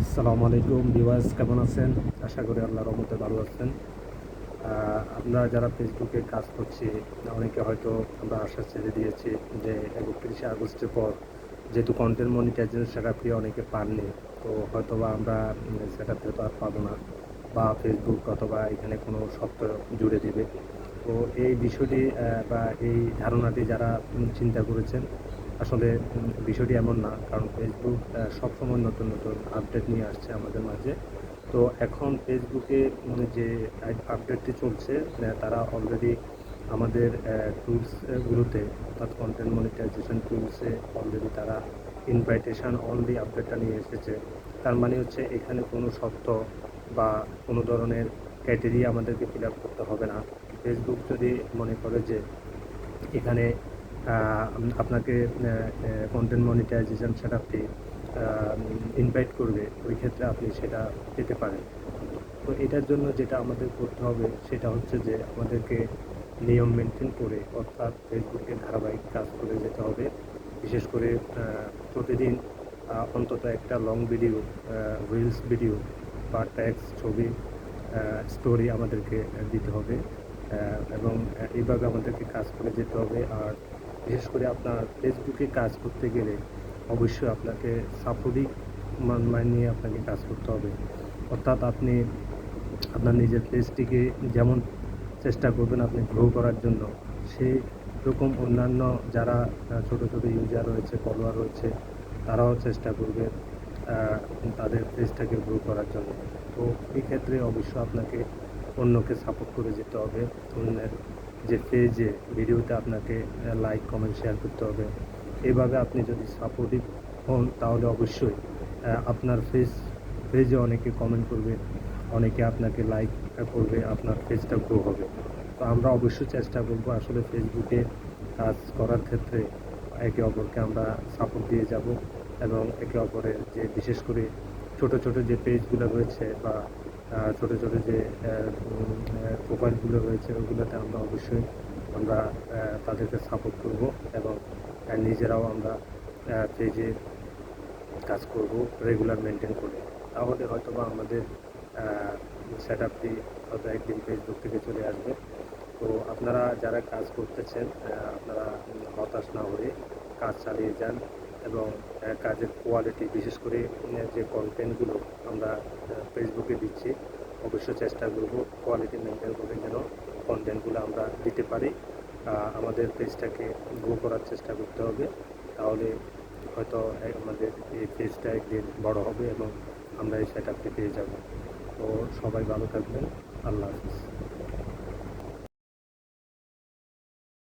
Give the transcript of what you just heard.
আসসালামু আলাইকুম ভিউয়ার্স, কেমন আছেন? আশা করি আল্লাহর রহমতে ভালো আছেন। আমরা যারা ফেসবুকে কাজ করছি, অনেকে হয়তো আমরা আশা ছেড়ে দিয়েছি যে ৩১শে আগস্টের পর যেহেতু কন্টেন্ট মনিটাইজেশন সেটআপটি অনেকে পাননি, তো হয়তোবা আমরা সেটআপটা তো আর পাবো না, বা ফেসবুক অথবা এখানে কোনো সফটওয়্যার জুড়ে দিবে। তো এই বিষয়টি বা এই ধারণাটি যারা চিন্তা করেছেন, আসলে বিষয়টি এমন না। কারণ ফেসবুক সবসময় নতুন নতুন আপডেট নিয়ে আসছে আমাদের মাঝে। তো এখন ফেসবুকে যে আপডেটটি চলছে, তারা অলরেডি আমাদের টুলস গুলোতে, অর্থাৎ কন্টেন্ট মনিটাইজেশন টুলসে অলরেডি তারা ইনভাইটেশন অনলি আপডেটটা নিয়ে এসেছে। তার মানে হচ্ছে এখানে কোনো শর্ত বা কোনো ধরনের ক্রাইটেরিয়া আমাদেরকে ফিল আপ করতে হবে না। ফেসবুক যদি মনে করে যে এখানে আপনাকে কন্টেন্ট মনিটাইজেশন সেটআপটি ইনভাইট করবে, ওই ক্ষেত্রে আপনি সেটা পেতে পারেন। তো এটার জন্য যেটা আমাদের করতে হবে সেটা হচ্ছে যে আমাদেরকে নিয়ম মেনটেন করে, অর্থাৎ ফেসবুকে ধারাবাহিক কাজ করে যেতে হবে। বিশেষ করে প্রতিদিন অন্তত একটা লং ভিডিও, রিলস ভিডিও বা ট্যাক্স ছবি, স্টোরি আমাদেরকে দিতে হবে, এবং এইভাবে আমাদেরকে কাজ করে যেতে হবে। আর বিশেষ করে আপনার ফেসবুকে কাজ করতে গেলে অবশ্যই আপনাকে সাপোর্টিভ মাইন্ড নিয়ে আপনাকে কাজ করতে হবে। অর্থাৎ আপনি আপনার নিজের পেজটিকে যেমন চেষ্টা করবেন আপনি গ্রো করার জন্য, সেই রকম অন্যান্য যারা ছোট ছোট ইউজার রয়েছে, ফলোয়ার রয়েছে, তারাও চেষ্টা করবে আহ, তাদের পেজটাকে গ্রো করার জন্য। তো এই ক্ষেত্রে অবশ্যই আপনাকে অন্যকে সাপোর্ট করে যেতে হবে। অন্যের যে পেজে ভিডিওতে আপনাকে লাইক কমেন্ট শেয়ার করতে হবে। এইভাবে আপনি যদি সাপোর্টিভ হন তাহলে অবশ্যই আপনার পেজে অনেকে কমেন্ট করবে, অনেকে আপনাকে লাইক করবে, আপনার পেজটা গ্রো হবে। তো আমরা অবশ্যই চেষ্টা করব আসলে ফেসবুকে কাজ করার ক্ষেত্রে একে অপরকে আমরা সাপোর্ট দিয়ে যাব, এবং একে অপরের যে বিশেষ করে ছোট ছোট যে পেজগুলো রয়েছে বা ছোট ছোট যে প্রোফাইলগুলো রয়েছে, ওগুলোতে আমরা অবশ্যই আমরা তাদেরকে সাপোর্ট করব, এবং নিজেরাও আমরা পেজে কাজ করব রেগুলার মেনটেন করে। তাহলে হয়তোবা আমাদের সেটআপটি হয়তো একদিন ফেসবুক থেকে চলে আসবে। তো আপনারা যারা কাজ করতেছেন, আপনারা হতাশ না হয়ে কাজ চালিয়ে যান, এবং কাজের কোয়ালিটি, বিশেষ করে যে কন্টেন্টগুলো আমরা ফেসবুকে দিচ্ছি, অবশ্যই চেষ্টা করব কোয়ালিটি মেনটেন করে যেন কন্টেন্টগুলো আমরা দিতে পারি। আমাদের পেজটাকে গ্রো করার চেষ্টা করতে হবে, তাহলে হয়তো আমাদের এই পেজটা একদিন বড় হবে এবং আমরা এই সেটআপটি পেয়ে যাব। তো সবাই ভালো থাকবেন। আল্লাহ হাফিজ।